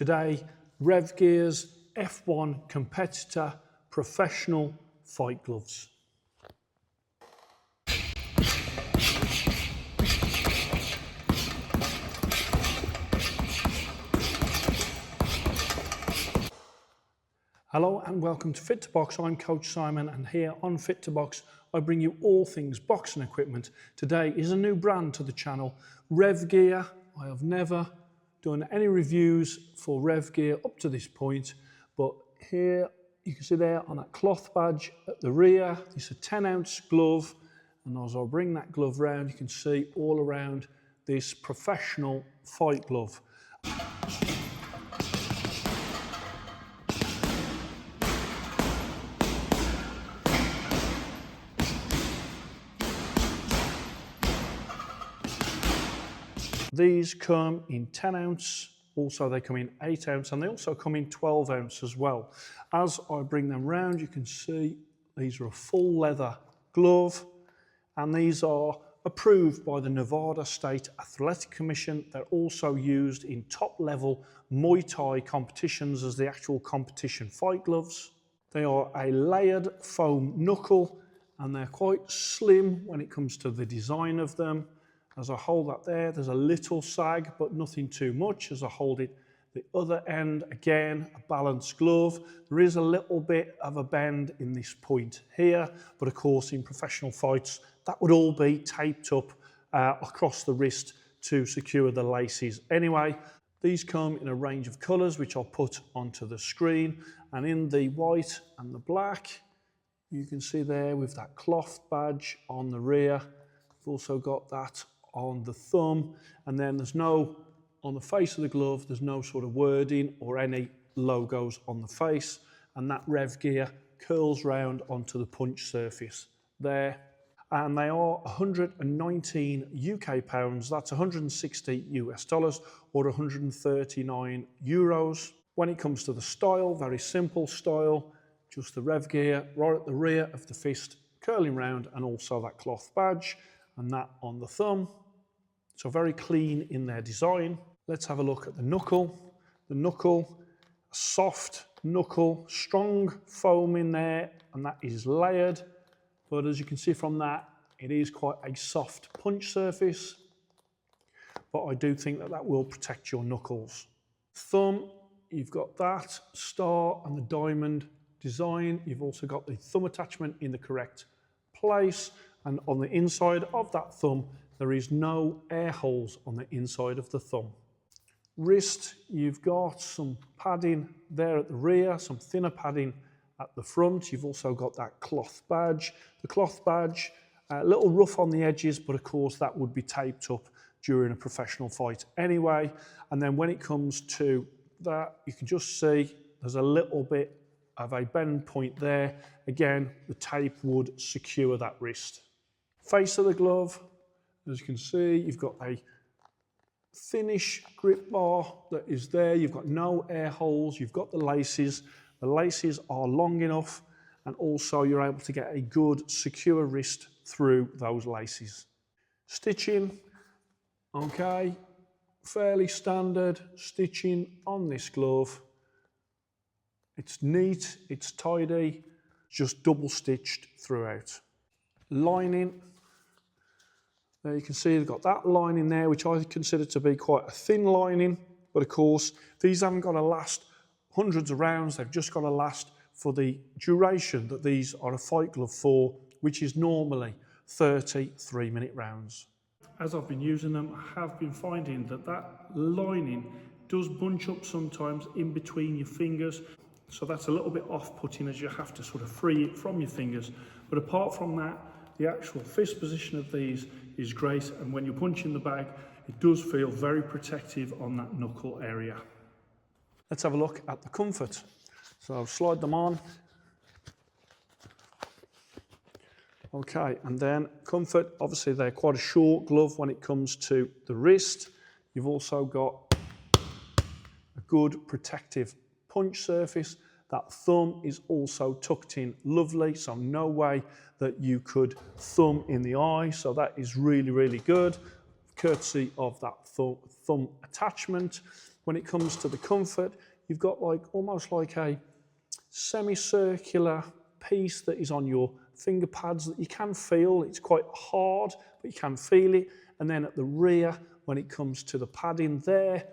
Today, Revgear's F1 competitor professional fight gloves. Hello and welcome to Fit2Box. I'm Coach Simon, and here on Fit2Box I bring you all things boxing equipment. Today is a new brand to the channel, Revgear. I have never done any reviews for Revgear up to this point, but here you can see there on that cloth badge at the rear, it's a 10-ounce glove, and as I bring that glove round you can see all around this professional fight glove. These come in 10 ounce, also they come in 8 ounce, and they also come in 12 ounce as well. As I bring them round, you can see these are a full leather glove, and these are approved by the Nevada State Athletic Commission. They're also used in top level Muay Thai competitions as the actual competition fight gloves. They are a layered foam knuckle, and they're quite slim when it comes to the design of them. As I hold that there, there's a little sag, but nothing too much. As I hold it the other end, again, a balanced glove. There is a little bit of a bend in this point here, but of course in professional fights, that would all be taped up across the wrist to secure the laces. Anyway, these come in a range of colours, which I'll put onto the screen. And in the white and the black, you can see there with that cloth badge on the rear. We've also got that on the thumb, and then there's no, on the face of the glove, there's no sort of wording or any logos on the face, and that Revgear curls round onto the punch surface there. And they are 119 UK pounds, that's 160 US dollars or 139 euros. When it comes to the style, very simple style, just the Revgear right at the rear of the fist curling round, and also that cloth badge and that on the thumb. So very clean in their design. Let's have a look at the knuckle. The knuckle, soft knuckle, strong foam in there, and that is layered. But as you can see from that, it is quite a soft punch surface. But I do think that that will protect your knuckles. Thumb, you've got that star and the diamond design. You've also got the thumb attachment in the correct place. And on the inside of that thumb, there is no air holes on the inside of the thumb. Wrist, you've got some padding there at the rear, some thinner padding at the front. You've also got that cloth badge. The cloth badge, a little rough on the edges, but of course that would be taped up during a professional fight anyway. And then when it comes to that, you can just see there's a little bit of a bend point there. Again, the tape would secure that wrist. Face of the glove, as you can see, you've got a thinnish grip bar that is there. You've got no air holes. You've got the laces. The laces are long enough, and also you're able to get a good secure wrist through those laces. Stitching, okay, fairly standard stitching on this glove. It's neat, it's tidy, just double stitched throughout. Lining, there you can see they've got that lining there, which I consider to be quite a thin lining, but of course these haven't got to last hundreds of rounds, they've just got to last for the duration that these are a fight glove for, which is normally 30 3-minute rounds. As I've been using them, I have been finding that that lining does bunch up sometimes in between your fingers, so that's a little bit off-putting as you have to sort of free it from your fingers. But apart from that, the actual fist position of these is great, and when you're punching the bag, it does feel very protective on that knuckle area. Let's have a look at the comfort. So I'll slide them on. Okay, and then comfort, obviously they're quite a short glove when it comes to the wrist. You've also got a good protective punch surface. That thumb is also tucked in lovely, so no way that you could thumb in the eye, so that is really, really good, courtesy of that thumb attachment. when it comes to the comfort, you've got like almost like a semicircular piece that is on your finger pads that you can feel. It's quite hard, but you can feel it. And then at the rear, when it comes to the padding there,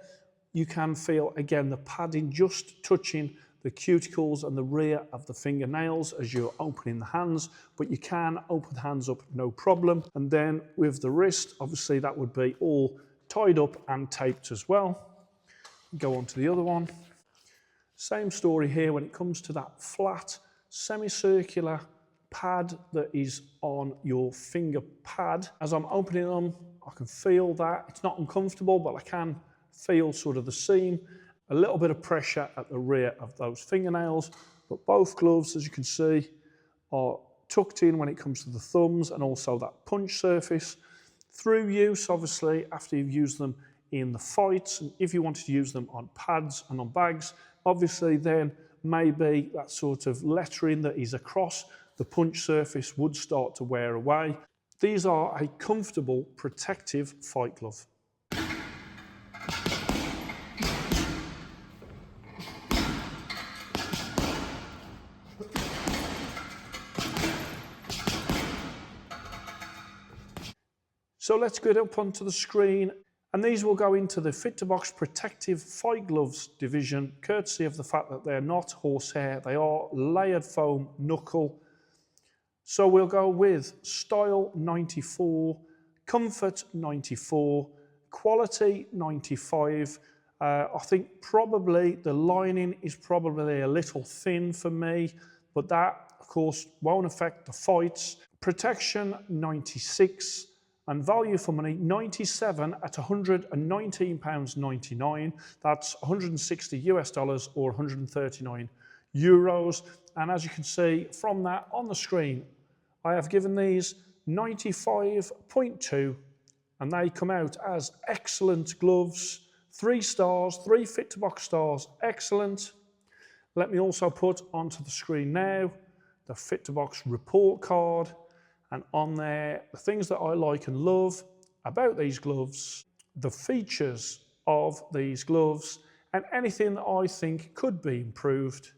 you can feel, again, the padding just touching the cuticles and the rear of the fingernails as you're opening the hands, but you can open the hands up no problem. And then with the wrist, obviously that would be all tied up and taped as well. Go on to the other one. Same story here when it comes to that flat semicircular pad that is on your finger pad. As I'm opening them, I can feel that. It's not uncomfortable, but I can feel sort of the seam, a little bit of pressure at the rear of those fingernails. But both gloves, as you can see, are tucked in when it comes to the thumbs and also that punch surface. Through use, obviously, after you've used them in the fights, and if you wanted to use them on pads and on bags, obviously then maybe that sort of lettering that is across the punch surface would start to wear away. These are a comfortable, protective fight glove. So let's get up onto the screen, and these will go into the Fit2Box Protective Fight Gloves division, courtesy of the fact that they're not horsehair, they are layered foam knuckle. So we'll go with Style 94, Comfort 94, Quality 95. I think probably the lining is probably a little thin for me, but that of course won't affect the fights. Protection 96. And value for money, 97 at £119.99. That's 160 US dollars or 139 euros. And as you can see from that on the screen, I have given these 95.2, and they come out as excellent gloves. 3 stars, 3 Fit2Box stars, excellent. Let me also put onto the screen now the Fit2Box report card. And on there, the things that I like and love about these gloves, the features of these gloves, and anything that I think could be improved.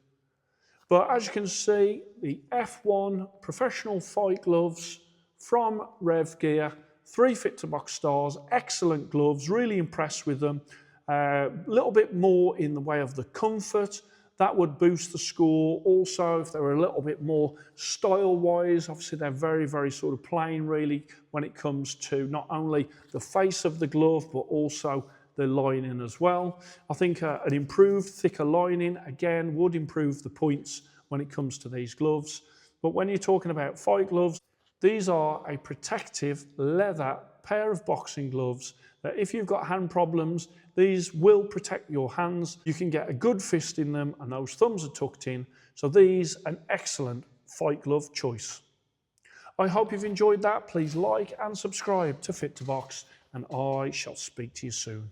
But as you can see, the F1 professional fight gloves from Revgear, 3 Fit2Box stars, excellent gloves, really impressed with them. A little bit more in the way of the comfort. That would boost the score. Also, if they were a little bit more style-wise, obviously they're very, very sort of plain really when it comes to not only the face of the glove, but also the lining as well. I think an improved, thicker lining, again, would improve the points when it comes to these gloves. But when you're talking about fight gloves, these are a protective leather pair of boxing gloves that if you've got hand problems, these will protect your hands. You can get a good fist in them and those thumbs are tucked in. So these, an excellent fight glove choice. I hope you've enjoyed that. Please like and subscribe to Fit2Box, and I shall speak to you soon.